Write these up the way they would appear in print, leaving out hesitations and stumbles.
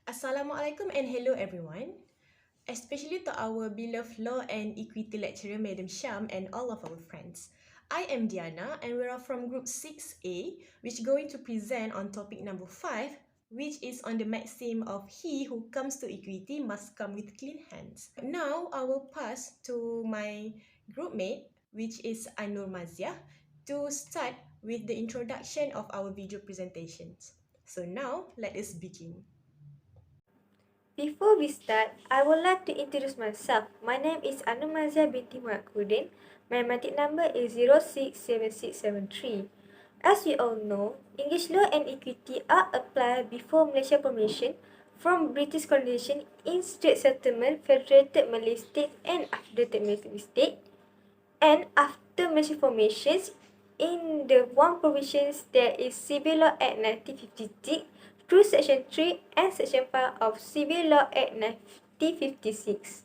Assalamualaikum and hello everyone, especially to our beloved Law and Equity lecturer Madam Syam and all of our friends. I am Diana and we are from group 6A, which is going to present on topic number 5, which is on the maxim of he who comes to equity must come with clean hands. Now I will pass to my group mate, which is Anur Maziah, to start with the introduction of our video presentations. So now let us begin. Before we start, I would like to introduce myself. My name is Anumazia binti Muhammad. My matric number is 067673. As we all know, English law and equity are applied before Malaysia formation from British colonization in Strait Settlement, Federated Malay State and Federated Malay State, and after Malaysia formations in the one provisions there is Civil Law Act 1956 through Section 3 and Section 5 of Civil Law Act 1956.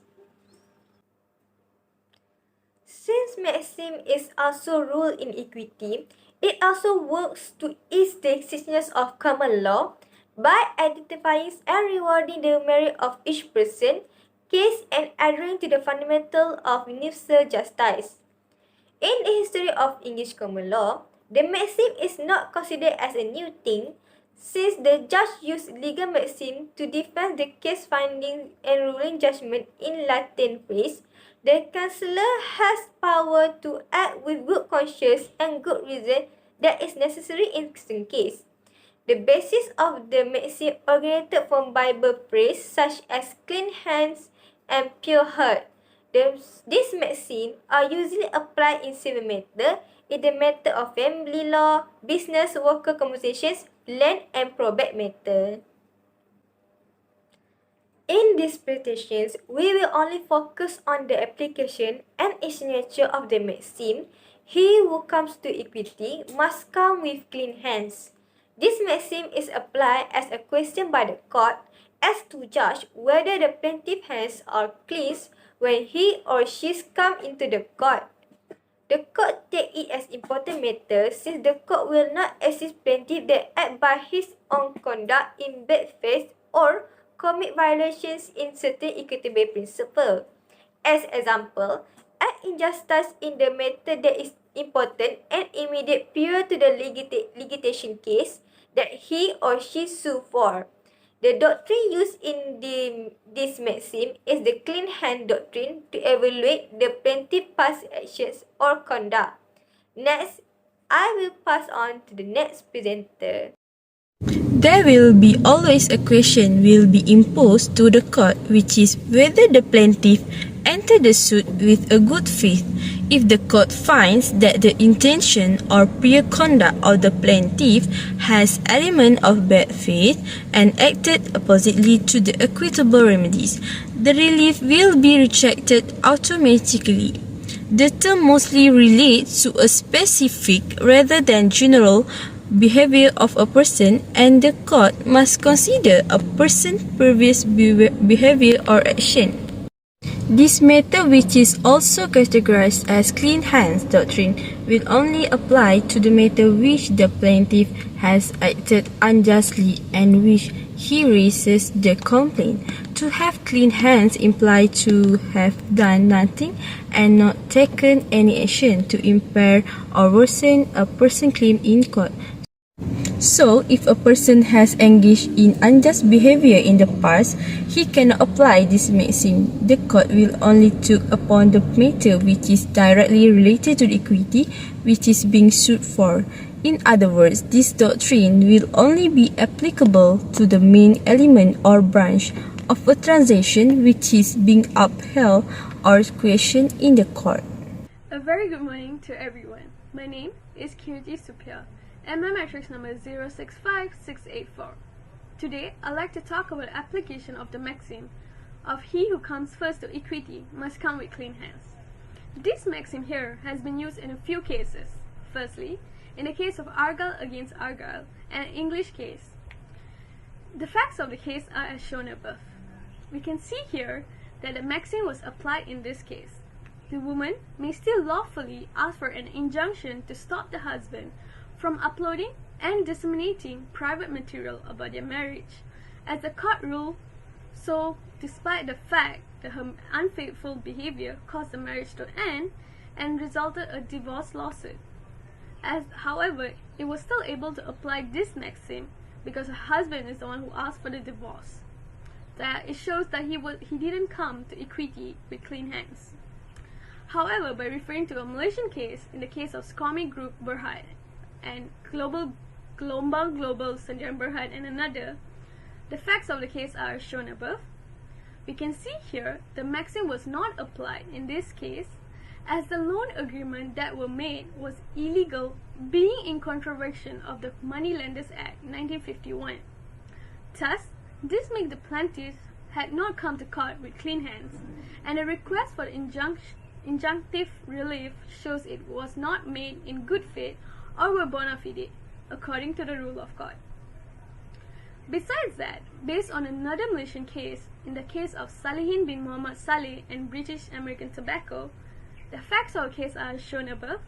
Since maxim is also rule in equity, it also works to ease the existence of common law by identifying and rewarding the merit of each person, case and adhering to the fundamental of universal justice. In the history of English common law, the maxim is not considered as a new thing, since the judge used legal maxim to defend the case findings and ruling judgment in Latin phrase. The counsellor has power to act with good conscience and good reason that is necessary in certain case. The basis of the maxim originated from Bible phrase such as clean hands and pure heart. These maxims are usually applied in civil matter, in the matter of family law, business, worker compensations, land and probate matter. In these presentations, we will only focus on the application and its nature of the maxim. He who comes to equity must come with clean hands. This maxim is applied as a question by the court as to judge whether the plaintiff's hands are clean when he or she come into the court. The court take it as important matter since the court will not assist plaintiff that act by his own conduct in bad faith or commit violations in certain equitable principle. As example, act injustice in the matter that is important and immediate prior to the litigation case that he or she sue for. The doctrine used in this maxim is the clean hand doctrine to evaluate the plaintiff's past actions or conduct. Next, I will pass on to the next presenter. There will be always a question will be imposed to the court, which is whether the plaintiff entered the suit with a good faith. If the court finds that the intention or prior conduct of the plaintiff has element of bad faith and acted oppositely to the equitable remedies, the relief will be rejected automatically. The term mostly relates to a specific rather than general behavior of a person, and the court must consider a person's previous behavior or action. This matter, which is also categorized as clean hands doctrine, will only apply to the matter which the plaintiff has acted unjustly and which he raises the complaint. To have clean hands implies to have done nothing and not taken any action to impair or worsen a person's claim in court. So, if a person has engaged in unjust behavior in the past, he cannot apply this maxim. The court will only look upon the matter which is directly related to the equity which is being sued for. In other words, this doctrine will only be applicable to the main element or branch of a transaction which is being upheld or questioned in the court. A very good morning to everyone. My name is Kirti Supia, and my matrix number is 065684. Today, I'd like to talk about the application of the maxim of he who comes first to equity must come with clean hands. This maxim here has been used in a few cases. Firstly, in the case of Argyle against Argyle, an English case. The facts of the case are as shown above. We can see here that the maxim was applied in this case. the woman may still lawfully ask for an injunction to stop the husband from uploading and disseminating private material about their marriage, as the court ruled so despite the fact that her unfaithful behavior caused the marriage to end and resulted a divorce lawsuit. However, it was still able to apply this maxim because her husband is the one who asked for the divorce. That it shows that he didn't come to equity with clean hands. However, by referring to a Malaysian case, in the case of Suami Group Berhad and Global Sendirian Berhad and another, the facts of the case are shown above. We can see here the maxim was not applied in this case, as the loan agreement that were made was illegal, being in contravention of the Moneylenders Act 1951. Thus, this makes the plaintiff had not come to court with clean hands, and a request for injunctive relief shows it was not made in good faith or were bona fide, according to the rule of court. Besides that, based on another Malaysian case, in the case of Salihin bin Muhammad Saleh and British American Tobacco, the facts of the case are shown above.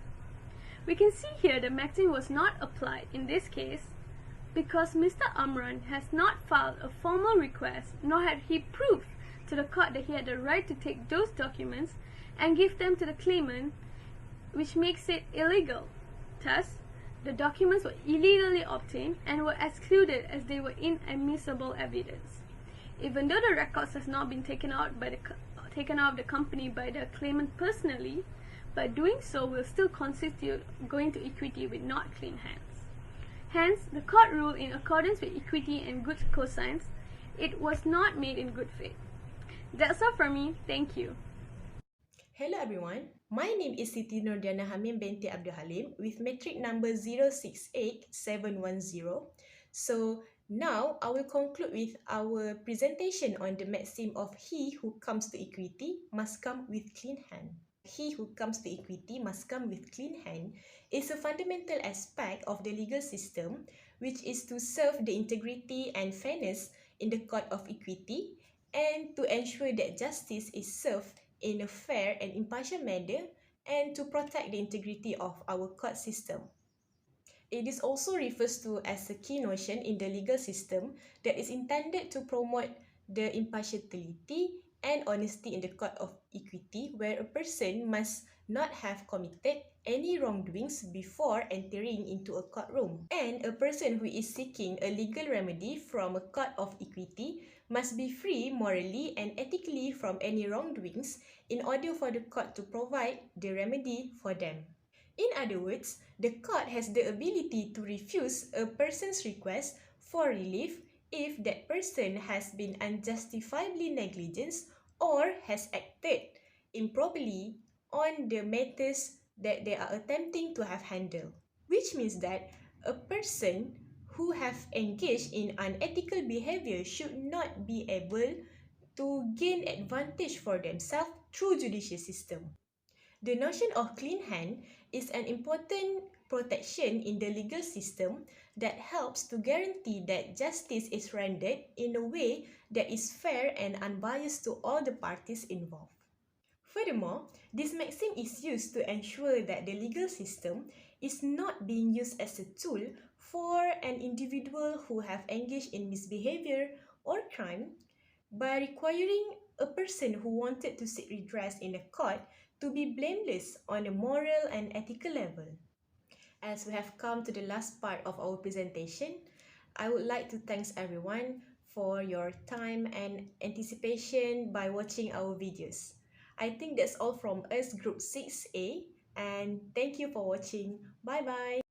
We can see here the maxim was not applied in this case because Mr. Amran has not filed a formal request, nor had he proved to the court that he had the right to take those documents and give them to the claimant, which makes it illegal. Thus, the documents were illegally obtained and were excluded as they were inadmissible evidence. Even though the records has not been taken out of the company by the claimant personally, but doing so will still constitute going to equity with not clean hands. Hence, the court ruled in accordance with equity and good cosigns, it was not made in good faith. That's all from me. Thank you. Hello everyone, my name is Siti Nordiana Hamim binti Abdul Halim with metric number 068710. So now I will conclude with our presentation on the maxim of he who comes to equity must come with clean hand. He who comes to equity must come with clean hand is a fundamental aspect of the legal system which is to serve the integrity and fairness in the court of equity and to ensure that justice is served in a fair and impartial manner and to protect the integrity of our court system. It is also refers to as a key notion in the legal system that is intended to promote the impartiality and honesty in the court of equity, where a person must not have committed any wrongdoings before entering into a courtroom, and a person who is seeking a legal remedy from a court of equity must be free morally and ethically from any wrongdoings in order for the court to provide the remedy for them. In other words, the court has the ability to refuse a person's request for relief if that person has been unjustifiably negligent or has acted improperly on the matters that they are attempting to have handled. Which means that a person who have engaged in unethical behavior should not be able to gain advantage for themselves through judicial system. The notion of clean hand is an important protection in the legal system that helps to guarantee that justice is rendered in a way that is fair and unbiased to all the parties involved. Furthermore, this maxim is used to ensure that the legal system is not being used as a tool for an individual who have engaged in misbehavior or crime by requiring a person who wanted to seek redress in a court to be blameless on a moral and ethical level. As we have come to the last part of our presentation, I would like to thank everyone for your time and anticipation by watching our videos. I think that's all from us, Group 6A, and thank you for watching. Bye-bye.